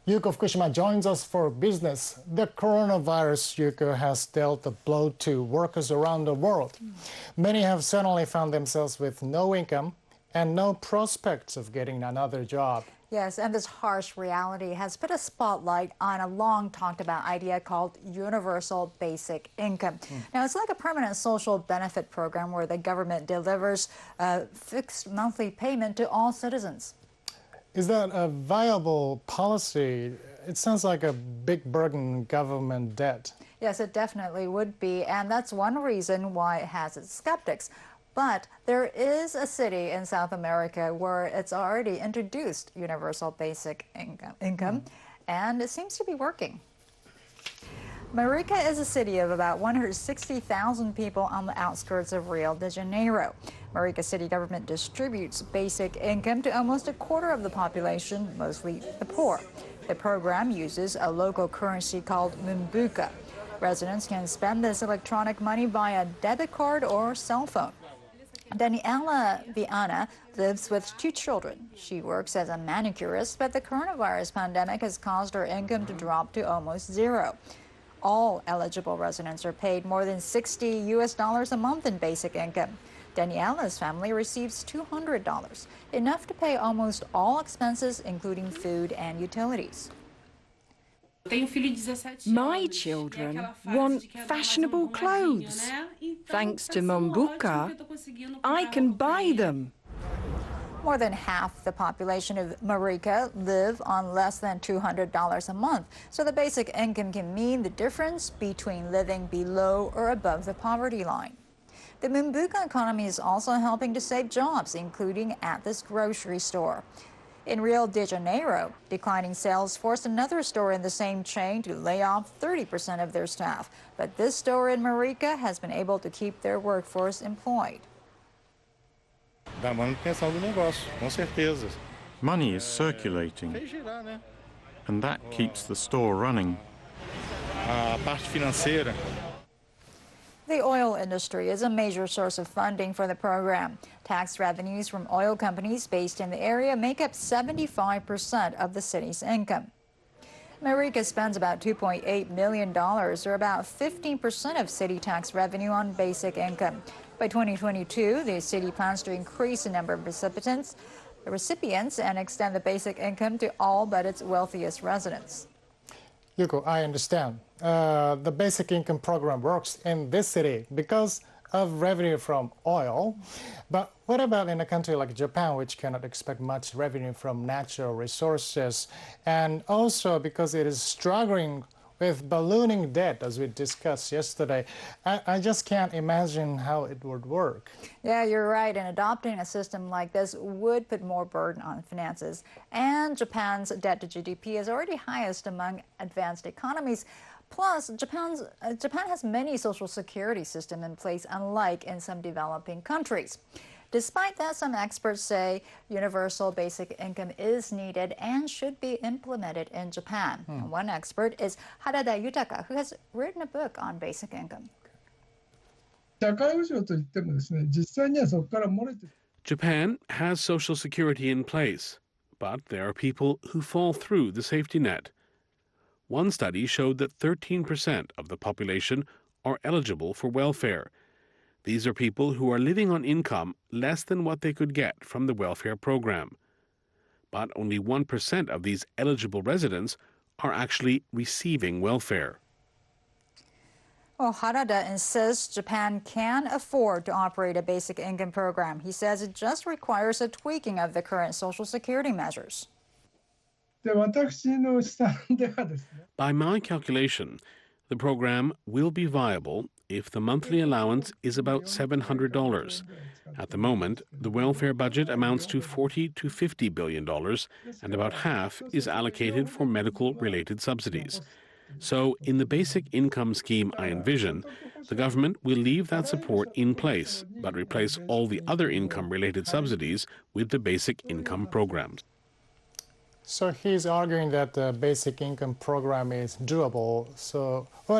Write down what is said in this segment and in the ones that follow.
Yuko Fukushima joins us for business. The coronavirus, Yuko, has dealt a blow to workers around the world. Many have suddenly found themselves with no income and no prospects of getting another job. Yes, and this harsh reality has put a spotlight on a long talked about idea called universal basic income. Now, it's like a permanent social benefit program where the government delivers a fixed monthly payment to all citizens. Is that a viable policy? It sounds like a big burden government debt. Yes, it definitely would be, and that's one reason why it has its skeptics. But there is a city in South America where it's already introduced universal basic income, and it seems to be working. Maricá is a city of about 160,000 people on the outskirts of Rio de Janeiro. Maricá city government distributes basic income to almost a quarter of the population, mostly the poor. The program uses a local currency called Mumbuca. Residents can spend this electronic money via debit card or cell phone. Daniela Viana lives with 2 children. She works as a manicurist, but the coronavirus pandemic has caused her income to drop to almost zero. All eligible residents are paid more than $60 a month in basic income. Daniela's family receives $200, enough to pay almost all expenses, including food and utilities. My children want fashionable clothes. Thanks to Mumbuca, I can buy them. More than half the population of Maricá live on less than $200 a month, so the basic income can mean the difference between living below or above the poverty line. The Mumbuca economy is also helping to save jobs, including at this grocery store. In Rio de Janeiro, declining sales forced another store in the same chain to lay off 30% of their staff. But this store in Maricá has been able to keep their workforce employed. Da manutenção do negócio, com certeza. Money is circulating, and that keeps the store running. A parte financeira. The oil industry is a major source of funding for the program. Tax revenues from oil companies based in the area make up 75% of the city's income. Maricá spends about $2.8 million, or about 15% of city tax revenue on basic income. By 2022, the city plans to increase the number of recipients and extend the basic income to all but its wealthiest residents. Yuko, I understand. The basic income program works in this city because of revenue from oil. But what about in a country like Japan, which cannot expect much revenue from natural resources, and also because it is struggling with ballooning debt, as we discussed yesterday? I just can't imagine how it would work. Yeah, you're right. And adopting a system like this would put more burden on finances. And Japan's debt to GDP is already highest among advanced economies. Plus, Japan has many social security systems in place, unlike in some developing countries. Despite that, some experts say universal basic income is needed and should be implemented in Japan. One expert is Harada Yutaka, who has written a book on basic income. Japan has social security in place, but there are people who fall through the safety net. One study showed that 13% of the population are eligible for welfare. These are people who are living on income less than what they could get from the welfare program. But only 1% of these eligible residents are actually receiving welfare. Well, Harada insists Japan can afford to operate a basic income program. He says it just requires a tweaking of the current social security measures. By my calculation, the program will be viable if the monthly allowance is about $700. At the moment, the welfare budget amounts to $40 to $50 billion, and about half is allocated for medical-related subsidies. So, in the basic income scheme I envision, the government will leave that support in place, but replace all the other income-related subsidies with the basic income programs. So he's arguing that the basic income program is doable. So what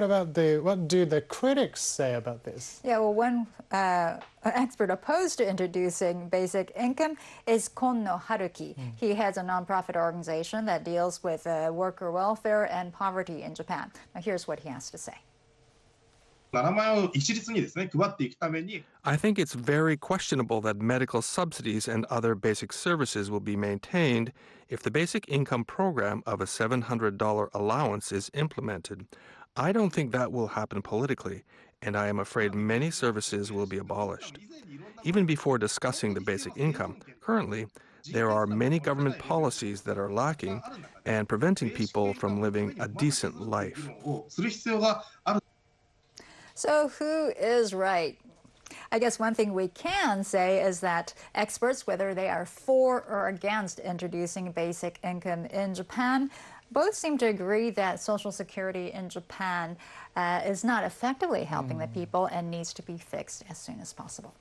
do the critics say about this? Yeah, well, one expert opposed to introducing basic income is Konno Haruki. He heads a nonprofit organization that deals with worker welfare and poverty in Japan. Now, here's what he has to say. I think it's very questionable that medical subsidies and other basic services will be maintained if the basic income program of a $700 allowance is implemented. I don't think that will happen politically, and I am afraid many services will be abolished. Even before discussing the basic income, currently, there are many government policies that are lacking and preventing people from living a decent life. So who is right? I guess one thing we can say is that experts, whether they are for or against introducing basic income in Japan, both seem to agree that Social Security in Japan is not effectively helping the people and needs to be fixed as soon as possible.